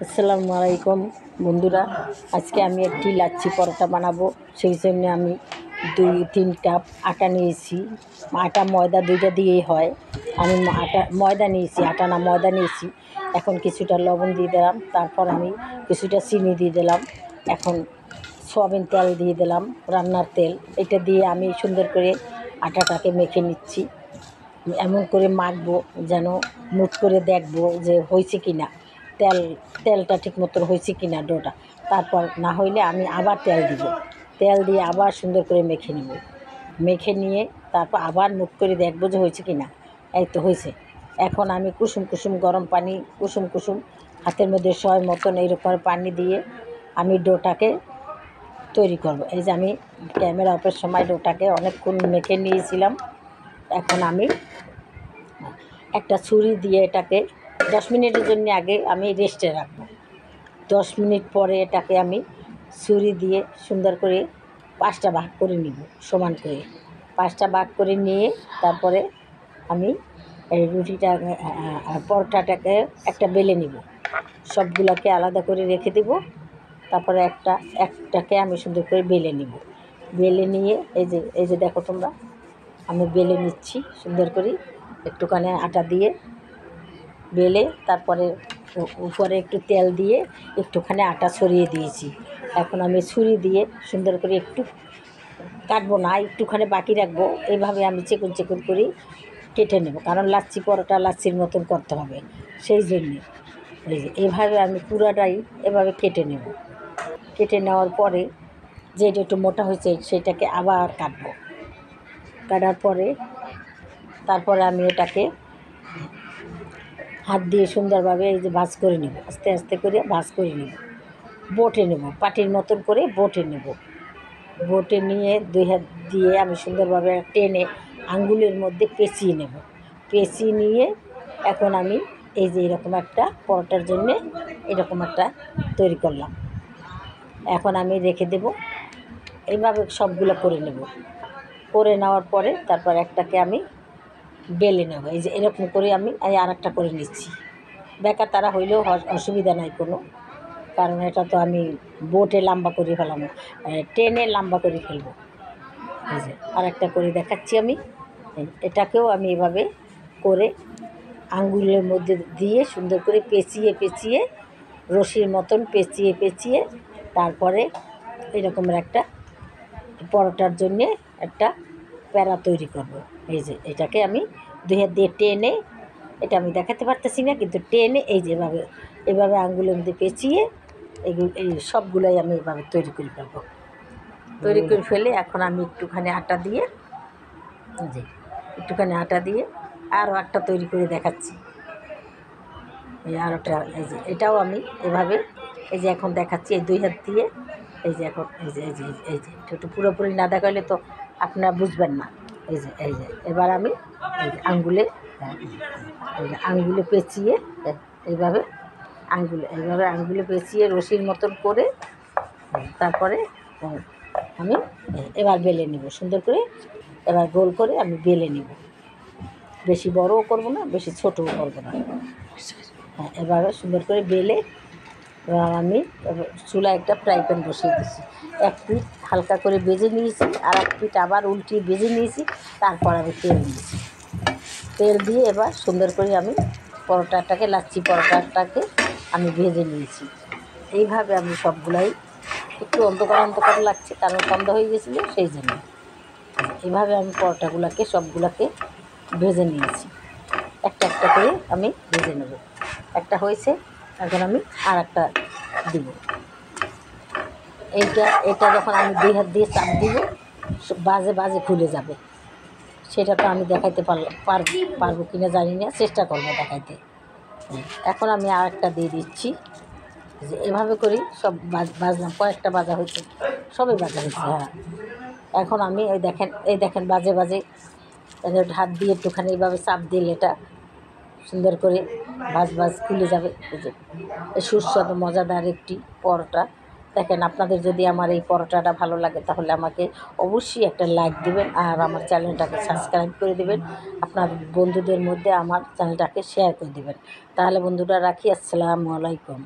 আসসালামু আলাইকুম বন্ধুরা, আজকে আমি একটি লাচ্ছি পরোটা বানাবো। সেই জন্য আমি 2-3 কাপ আটা নিয়েছি। আটা ময়দা দুইটা দিয়েই হয়। আমি ময়দা নিয়েছি, আটা না ময়দা নিয়েছি। এখন কিছুটা লবণ দিয়ে দিলাম, তারপর আমি কিছুটা চিনি দিয়ে দিলাম। এখন সয়াবিন তেল দিয়ে দিলাম, রান্নার তেল। এটা দিয়ে আমি সুন্দর করে আটাটাকে মেখে নিচ্ছি। এমন করে মাখবো যেন মুট করে দেখবো যে হয়েছে কি না, তেলটা ঠিক মতো হয়েছে কি না ডোটা। তারপর না হইলে আমি আবার তেল দিব, তেল দিয়ে আবার সুন্দর করে মেখে নেব। মেখে নিয়ে তারপর আবার মুট করে দেখবো যে হয়েছে কি না। এই তো হয়েছে। এখন আমি কুসুম কুসুম গরম পানি, কুসুম কুসুম হাতের মধ্যে সয় মতন এইরকম পানি দিয়ে আমি ডোটাকে তৈরি করব। এই যে আমি ক্যামেরা অফের সময় ডোটাকে অনেকক্ষণ মেখে নিয়েছিলাম। এখন আমি একটা ছুরি দিয়ে এটাকে 10 মিনিটের জন্য আগে আমি রেস্টে রাখবো। 10 মিনিট পরে এটাকে আমি ছুরি দিয়ে সুন্দর করে 5টা ভাগ করে নিব, সমান করে 5টা ভাগ করে নিয়ে তারপরে আমি এই রুটিটা পরোটাটাকে একটা বেলে নিব। সবগুলোকে আলাদা করে রেখে দেব। তারপরে একটাকে আমি সুন্দর করে বেলে নিব। বেলে নিয়ে এই যে দেখো তোমরা, আমি বেলে নিচ্ছি সুন্দর করে একটুখানি আটা দিয়ে বেলে। তারপরে উপরে একটু তেল দিয়ে একটুখানি আটা ছড়িয়ে দিয়েছি। এখন আমি ছুরি দিয়ে সুন্দর করে একটু কাটবো না, একটুখানি বাকি রাখবো। এইভাবে আমি চেকুন চেকুন করে কেটে নেব, কারণ লাচ্ছি পরোটা লাচ্ছির মতন করতে হবে। সেই জন্যে এইভাবে আমি পুরাটাই এভাবে কেটে নেব। কেটে নেওয়ার পরে যেটা একটু মোটা হয়েছে সেটাকে আবার কাটবো। কাটার পরে তারপরে আমি এটাকে হাত দিয়ে সুন্দরভাবে এই যে ভাঁজ করে নেব, আস্তে আস্তে করে ভাঁজ করে নেব, বটে নেব, পাটির মতন করে বটে নেব। বটে নিয়ে 2 হাত দিয়ে আমি সুন্দরভাবে টেনে আঙ্গুলের মধ্যে পেঁচিয়ে নেব। পেঁচিয়ে নিয়ে এখন আমি এই যে এরকম একটা পরোটার জন্যে এরকম একটা তৈরি করলাম। এখন আমি রেখে দেব। এইভাবে সবগুলো করে নেব। করে নেওয়ার পরে তারপর একটাকে আমি বেলে নেব। এই যে এরকম করে আমি আর একটা করে নিচ্ছি। বেকা তারা হইলেও অসুবিধা নাই কোনো, কারণ এটা তো আমি বোটে লম্বা করে ফেলাম, টেনে লম্বা করে ফেলবো। এই যে আর একটা করে দেখাচ্ছি আমি। এটাকেও আমি এভাবে করে আঙ্গুলের মধ্যে দিয়ে সুন্দর করে পেঁচিয়ে পেঁচিয়ে রশির মতন পেঁচিয়ে পেঁচিয়ে তারপরে এরকমের একটা পরোটার জন্যে একটা প্যারা তৈরি করব। এই যে এটাকে আমি 2 হাত দিয়ে টেনে, এটা আমি দেখাতে পারতেছি না, কিন্তু টেনে এই যে এভাবে আঙ্গুলের মধ্যে পেঁচিয়ে এই সবগুলোই আমি এভাবে তৈরি করে ফেলবো। তৈরি করে ফেলে এখন আমি একটুখানি আটা দিয়ে আরও একটা তৈরি করে দেখাচ্ছি। এই আরোটা এই যে এটাও আমি এভাবে এই যে এখন দেখাচ্ছি এই 2 হাত দিয়ে। এই যে এখন এই যে একটু পুরোপুরি না দেখাইলে তো আপনারা বুঝবেন না। এই যে এবার আমি এই যে আঙ্গুলে পেঁচিয়ে এইভাবে আঙ্গুলে পেঁচিয়ে রশির মতন করে তারপরে আমি এবার বেলে নিব সুন্দর করে। এবার গোল করে আমি বেলে নিব, বেশি বড়ও করব না, বেশি ছোটও করব না। এভাবে সুন্দর করে বেলে আমি চুলায় একটা ফ্রাই প্যান বসিয়ে দিয়েছি। 1 পিঠ হালকা করে ভেজে নিয়েছি, আর 1 পিঠ আবার উল্টিয়ে ভেজে নিয়েছি। তারপর আমি তেল দিয়েছি। তেল দিয়ে এবার সুন্দর করে আমি লাচ্ছি পরোটাটাকে আমি ভেজে নিয়েছি। এইভাবে আমি সবগুলাই, একটু অন্ধকার লাগছে কারণ সন্ধ্যা হয়ে গেছিলো সেই জন্য। এইভাবে আমি পরোটাগুলোকে সবগুলোকে ভেজে নিয়েছি। একটা করে আমি ভেজে নেব। একটা হয়েছে, এখন আমি আর একটা দিব। এটা যখন আমি 2 হাত দিয়ে চাপ দিব বাজে খুলে যাবে। সেটা তো আমি দেখাইতে পারবো কিনা জানি না, চেষ্টা করবো দেখাইতে। এখন আমি আর একটা দিয়ে দিচ্ছি। যে এভাবে করি সব বাজলাম, কয়েকটা বাজা হয়েছে, সবই বাজা হয়েছে। হ্যাঁ, এখন আমি এই দেখেন বাজে হাত দিয়ে একটুখানি এইভাবে চাপ দিলে এটা সুন্দর করে ভাজ খুলে যাবে। এই যে সুস্বাদু মজাদার একটি পরোটা। দেখেন, আপনাদের যদি আমার এই পরোটাটা ভালো লাগে তাহলে আমাকে অবশ্যই একটা লাইক দেবেন, আর আমার চ্যানেলটাকে সাবস্ক্রাইব করে দেবেন। আপনার বন্ধুদের মধ্যে আমার চ্যানেলটাকে শেয়ার করে দেবেন। তাহলে বন্ধুরা রাখি, আসসালামু আলাইকুম।